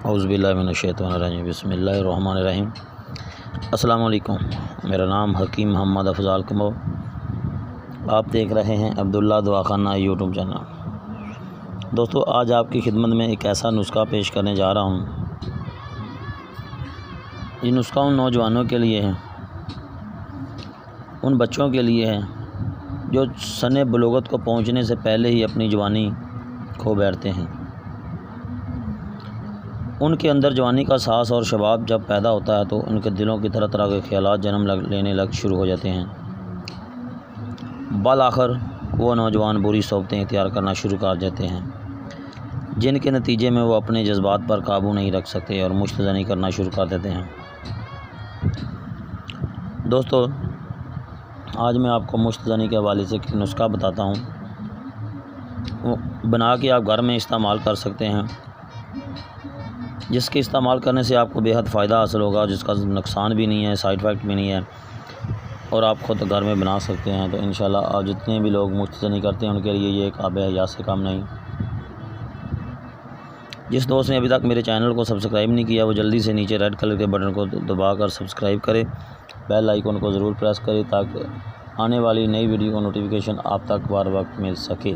औज़ुबिल्लाहि मिनश्शैतानिर्रजीम बिस्मिल्लाहिर्रहमानिर्रहीम। अस्सलाम वालेकुम। मेरा नाम हकीम मोहम्मद अफ़ज़ाल कमो। आप देख रहे हैं अब्दुल्ला दवाखाना यूट्यूब चैनल। दोस्तों, आज आपकी खिदमत में एक ऐसा नुस्खा पेश करने जा रहा हूँ। ये नुस्खा उन नौजवानों के लिए है, उन बच्चों के लिए है जो सने बलूगत को पहुँचने से पहले ही अपनी जवानी खो बैठते हैं। उनके अंदर जवानी का साहस और शबाब जब पैदा होता है तो उनके दिलों की तरह तरह के ख्यालात जन्म लेने शुरू हो जाते हैं। आखिर वो नौजवान बुरी सोबतें इख्तियार करना शुरू कर देते हैं, जिनके नतीजे में वो अपने जज्बात पर काबू नहीं रख सकते और मुश्तज़नी करना शुरू कर देते हैं। दोस्तों, आज मैं आपको मुश्तज़नी के हवाले से एक नुस्खा बताता हूँ, वो बना के आप घर में इस्तेमाल कर सकते हैं, जिसके इस्तेमाल करने से आपको बेहद फ़ायदा हासिल होगा, जिसका नुकसान भी नहीं है, साइड इफ़ेक्ट भी नहीं है, और आप ख़ुद घर में बना सकते हैं। तो इंशाल्लाह आप जितने भी लोग मुश्तज़नी करते हैं उनके लिए ये काबिल हयात से कम नहीं। जिस दोस्त ने अभी तक मेरे चैनल को सब्सक्राइब नहीं किया वो जल्दी से नीचे रेड कलर के बटन को दबाकर सब्सक्राइब करें, बेल आइकन को ज़रूर प्रेस करें ताकि आने वाली नई वीडियो का नोटिफिकेशन आप तक बार वक्त मिल सके।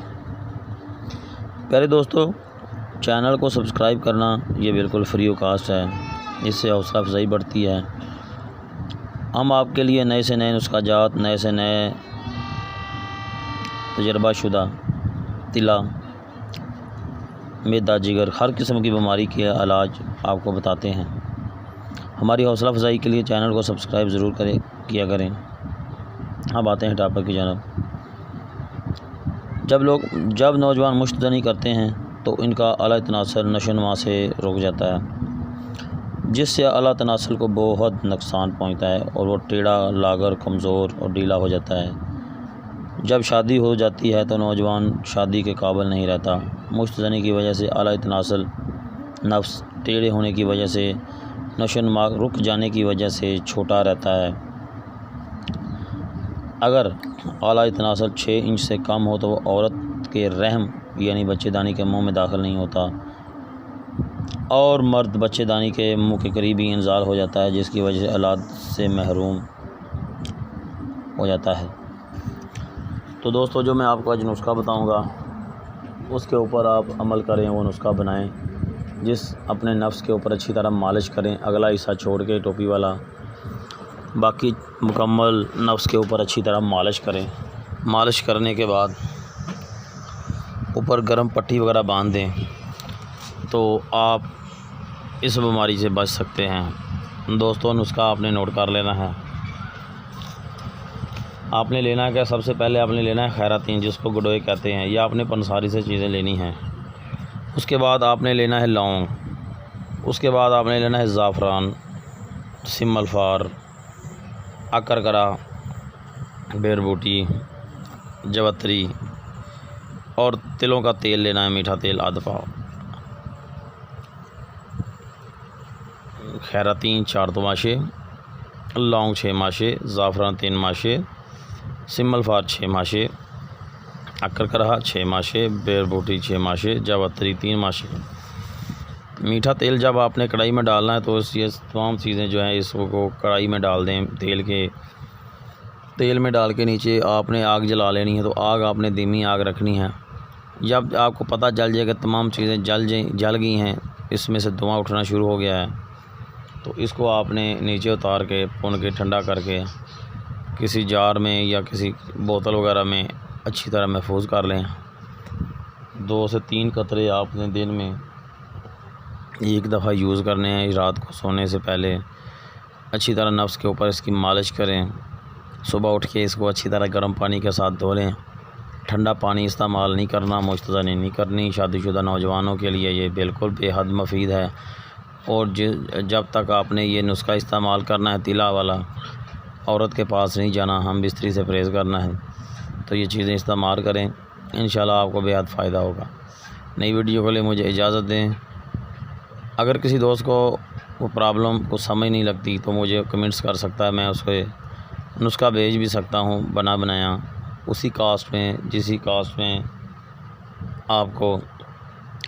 प्यारे दोस्तों, चैनल को सब्सक्राइब करना ये बिल्कुल फ्री ऑफ कास्ट है, इससे हौसला अफजाई बढ़ती है। हम आपके लिए नए से नए नुस्खाजात, नए से नए तजर्बाशुदा तिला, मैदा, जिगर, हर किस्म की बीमारी के इलाज आपको बताते हैं। हमारी हौसला अफजाई के लिए चैनल को सब्सक्राइब ज़रूर किया करें। अब आते हैं टॉपिक की जानब। जब नौजवान मुश्तज़नी करते हैं तो इनका आला तनासल नशोनुमा से रुक जाता है, जिससे आला तनासल को बहुत नुकसान पहुंचता है और वो टेढ़ा, लागर, कमज़ोर और ढीला हो जाता है। जब शादी हो जाती है तो नौजवान शादी के काबिल नहीं रहता। मुश्तज़नी की वजह से आला तनासल नफ्स टेढ़े होने की वजह से, नशोनुमा रुक जाने की वजह से छोटा रहता है। अगर आला तनासल 6 इंच से कम हो तो औरत के रहम यानी बच्चेदानी के मुंह में दाखिल नहीं होता और मर्द बच्चेदानी के मुंह के करीब ही इंजाल हो जाता है, जिसकी वजह से औलाद से महरूम हो जाता है। तो दोस्तों, जो मैं आपको आज नुस्खा बताऊंगा उसके ऊपर आप अमल करें, वो नुस्खा बनाएं, जिस अपने नफ्स के ऊपर अच्छी तरह मालिश करें, अगला हिस्सा छोड़ के टोपी वाला, बाकी मुकम्मल नफ्स के ऊपर अच्छी तरह मालिश करें। मालिश करने के बाद ऊपर गर्म पट्टी वगैरह बांध दें तो आप इस बीमारी से बच सकते हैं। दोस्तों, नुस्खा आपने नोट कर लेना है। आपने लेना है क्या? सबसे पहले आपने लेना है खैरातीन, जिसको गडोए कहते हैं, या आपने पंसारी से चीज़ें लेनी हैं। उसके बाद आपने लेना है लौंग, उसके बाद आपने लेना है ज़ाफ़रान, सिमलफार, अकरकरा, बेरबूटी, जवत्री और तिलों का तेल लेना है, मीठा तेल आधा पाव। खैरातीन 4 तमाशे, लौंग 6 माशे, ज़ाफ़रान 3 माशे, सिमलफार 6 माशे, अकरकरा 6 माशे, बेरबूटी 6 माशे, जवत्री 3 माशे। मीठा तेल जब आपने कढ़ाई में डालना है तो ये तमाम चीज़ें जो हैं इसको कढ़ाई में डाल दें। तेल में डाल के नीचे आपने आग जला लेनी है, तो आग आपने धीमी आग रखनी है। जब आपको पता चल जाएगा तमाम चीज़ें जल गई हैं, इसमें से धुआं उठना शुरू हो गया है, तो इसको आपने नीचे उतार के भून के ठंडा करके किसी जार में या किसी बोतल वगैरह में अच्छी तरह महफूज कर लें। 2 से 3 कतरे आपने दिन में एक दफ़ा यूज़ करने हैं। रात को सोने से पहले अच्छी तरह नफ्स के ऊपर इसकी मालिश करें। सुबह उठ के इसको अच्छी तरह गर्म पानी के साथ धो लें। ठंडा पानी इस्तेमाल नहीं करना, मुश्तज़नी नहीं करनी। शादीशुदा नौजवानों के लिए ये बिल्कुल बेहद मुफीद है। और जब तक आपने ये नुस्खा इस्तेमाल करना है तिला वाला, औरत के पास नहीं जाना, हम बिस्तरी से परहेज़ करना है, तो ये चीज़ें इस्तेमाल करें, इंशाल्लाह आपको बेहद फ़ायदा होगा। नई वीडियो के लिए मुझे इजाज़त दें। अगर किसी दोस्त को वो प्रॉब्लम को समझ नहीं लगती तो मुझे कमेंट्स कर सकता है, मैं उसको नुस्खा भेज भी सकता हूँ बनाया उसी कास्ट में, जिसी कास्ट में आपको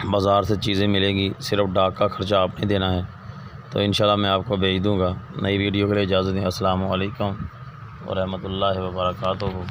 बाज़ार से चीज़ें मिलेगी, सिर्फ डाक का ख़र्चा आपने देना है। तो इंशाल्लाह मैं आपको भेज दूँगा। नई वीडियो के लिए इजाज़त दें। अस्सलामु अलैकुम व रहमतुल्लाहि व बरकातुहू।